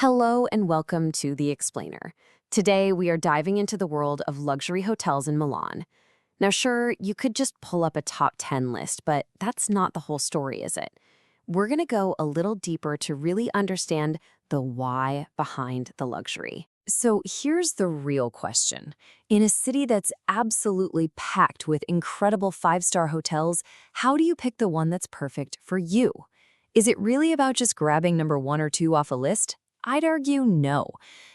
Hello and welcome to The Explainer. Today we are diving into the world of luxury hotels in Milan. Now sure, you could just pull up a top 10 list, but that's not the whole story, is it? We're going to go a little deeper to really understand the why behind the luxury. So here's the real question. In a city that's absolutely packed with incredible five-star hotels, how do you pick the one that's perfect for you? Is it really about just grabbing number one or two off a list? I'd argue no.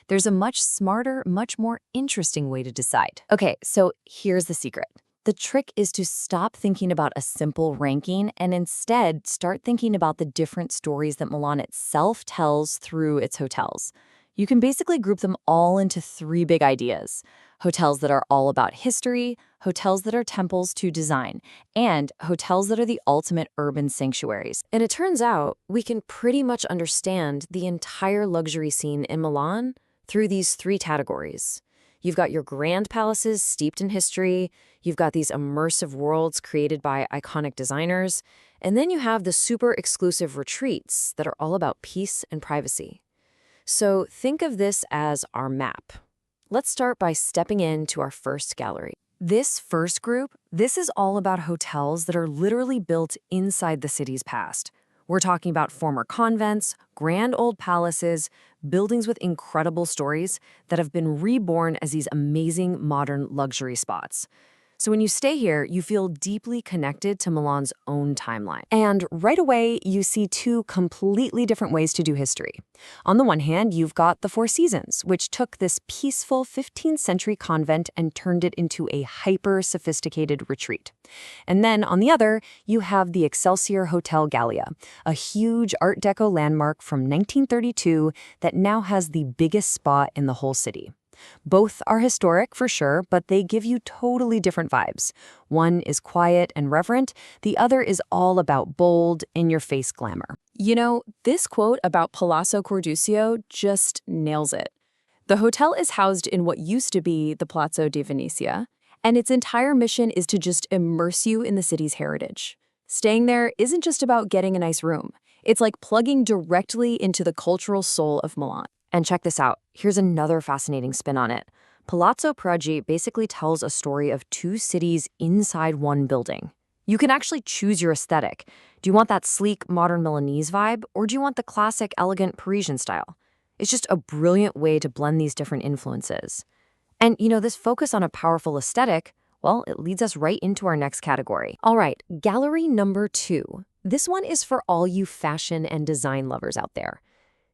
There's a much smarter, much more interesting way to decide. Okay, so here's the secret. The trick is to stop thinking about a simple ranking and instead start thinking about the different stories that Milan itself tells through its hotels. You can basically group them all into three big ideas: hotels that are all about history, hotels that are temples to design, and hotels that are the ultimate urban sanctuaries. And it turns out we can pretty much understand the entire luxury scene in Milan through these three categories. You've got your grand palaces steeped in history, you've got these immersive worlds created by iconic designers, and then you have the super exclusive retreats that are all about peace and privacy. So think of this as our map. Let's start by stepping into our first gallery. This first group, this is all about hotels that are literally built inside the city's past. We're talking about former convents, grand old palaces, buildings with incredible stories that have been reborn as these amazing modern luxury spots. So when you stay here, you feel deeply connected to Milan's own timeline. And right away, you see two completely different ways to do history. On the one hand, you've got the Four Seasons, which took this peaceful 15th century convent and turned it into a hyper-sophisticated retreat. And then on the other, you have the Excelsior Hotel Gallia, a huge Art Deco landmark from 1932 that now has the biggest spa in the whole city. Both are historic for sure, but they give you totally different vibes. One is quiet and reverent, the other is all about bold, in-your-face glamour. You know, this quote about Palazzo Cordusio just nails it. The hotel is housed in what used to be the Palazzo di Venezia, and its entire mission is to just immerse you in the city's heritage. Staying there isn't just about getting a nice room. It's like plugging directly into the cultural soul of Milan. And check this out. Here's another fascinating spin on it. Palazzo Pragi basically tells a story of two cities inside one building. You can actually choose your aesthetic. Do you want that sleek, modern Milanese vibe, or do you want the classic, elegant Parisian style? It's just a brilliant way to blend these different influences. And, you know, this focus on a powerful aesthetic, well, it leads us right into our next category. All right, gallery number 2. This one is for all you fashion and design lovers out there.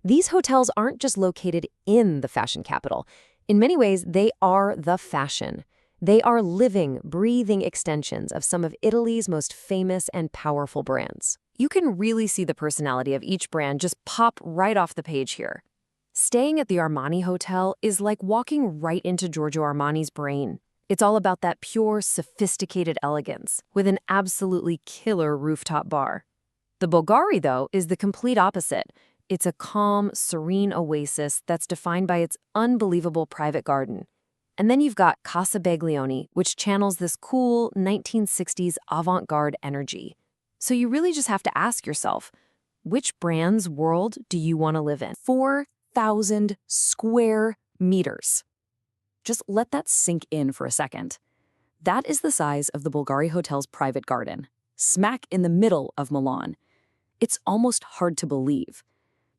These hotels aren't just located in the fashion capital. In many ways, they are the fashion. They are living, breathing extensions of some of Italy's most famous and powerful brands. You can really see the personality of each brand just pop right off the page here. Staying at the Armani Hotel is like walking right into Giorgio Armani's brain. It's all about that pure, sophisticated elegance, with an absolutely killer rooftop bar. The Bulgari, though, is the complete opposite. It's a calm, serene oasis that's defined by its unbelievable private garden. And then you've got Casa Baglioni, which channels this cool 1960s avant-garde energy. So you really just have to ask yourself, which brand's world do you want to live in? 4,000 square meters. Just let that sink in for a second. That is the size of the Bulgari Hotel's private garden, smack in the middle of Milan. It's almost hard to believe.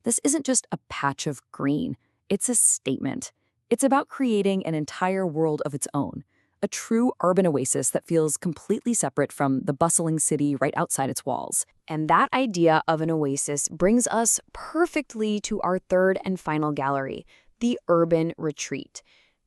This isn't just a patch of green, it's a statement. It's about creating an entire world of its own, a true urban oasis that feels completely separate from the bustling city right outside its walls. And that idea of an oasis brings us perfectly to our third and final gallery, the urban retreat.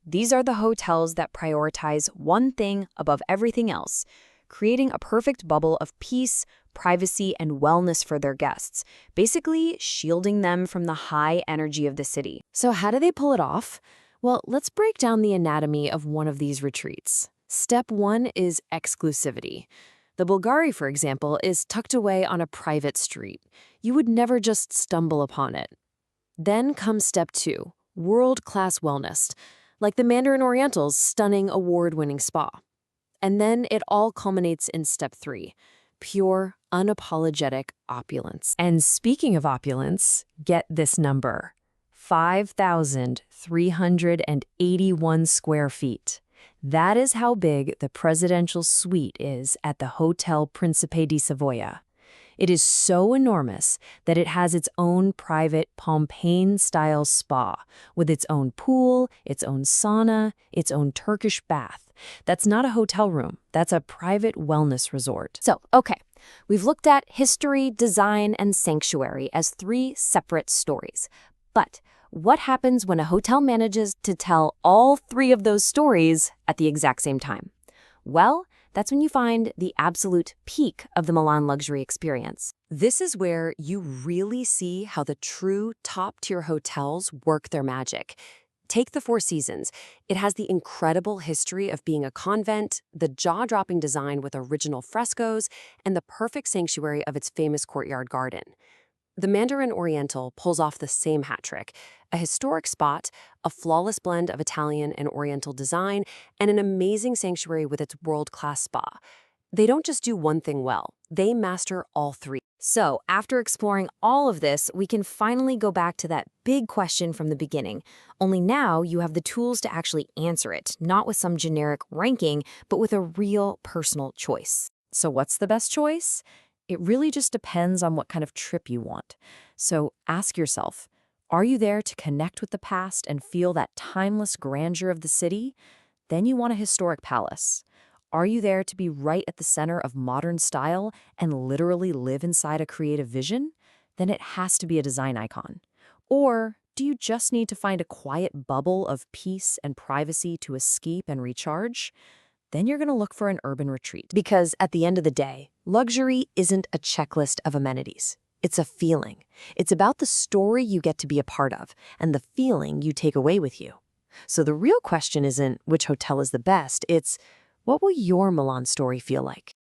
These are the hotels that prioritize one thing above everything else, creating a perfect bubble of peace, privacy, and wellness for their guests, basically shielding them from the high energy of the city. So how do they pull it off? Well, let's break down the anatomy of one of these retreats. Step 1 is exclusivity. The Bulgari, for example, is tucked away on a private street. You would never just stumble upon it. Then comes step 2, world-class wellness, like the Mandarin Oriental's stunning award-winning spa. And then it all culminates in step 3, pure, unapologetic opulence. And speaking of opulence, get this number, 5,381 square feet. That is how big the presidential suite is at the Hotel Principe di Savoia. It is so enormous that it has its own private Pompeian-style spa, with its own pool, its own sauna, its own Turkish bath. That's not a hotel room. That's a private wellness resort. So, okay, we've looked at history, design, and sanctuary as three separate stories. But what happens when a hotel manages to tell all three of those stories at the exact same time? Well, that's when you find the absolute peak of the Milan luxury experience. This is where you really see how the true top-tier hotels work their magic. Take the Four Seasons. It has the incredible history of being a convent, the jaw-dropping design with original frescoes, and the perfect sanctuary of its famous courtyard garden. The Mandarin Oriental pulls off the same hat trick: a historic spot, a flawless blend of Italian and Oriental design, and an amazing sanctuary with its world-class spa. They don't just do one thing well, they master all three. So, after exploring all of this, we can finally go back to that big question from the beginning. Only now you have the tools to actually answer it, not with some generic ranking, but with a real personal choice. So what's the best choice? It really just depends on what kind of trip you want. So ask yourself, are you there to connect with the past and feel that timeless grandeur of the city? Then you want a historic palace. Are you there to be right at the center of modern style and literally live inside a creative vision? Then it has to be a design icon. Or do you just need to find a quiet bubble of peace and privacy to escape and recharge? Then you're going to look for an urban retreat. Because at the end of the day, luxury isn't a checklist of amenities. It's a feeling. It's about the story you get to be a part of and the feeling you take away with you. So the real question isn't which hotel is the best, it's what will your Milan story feel like?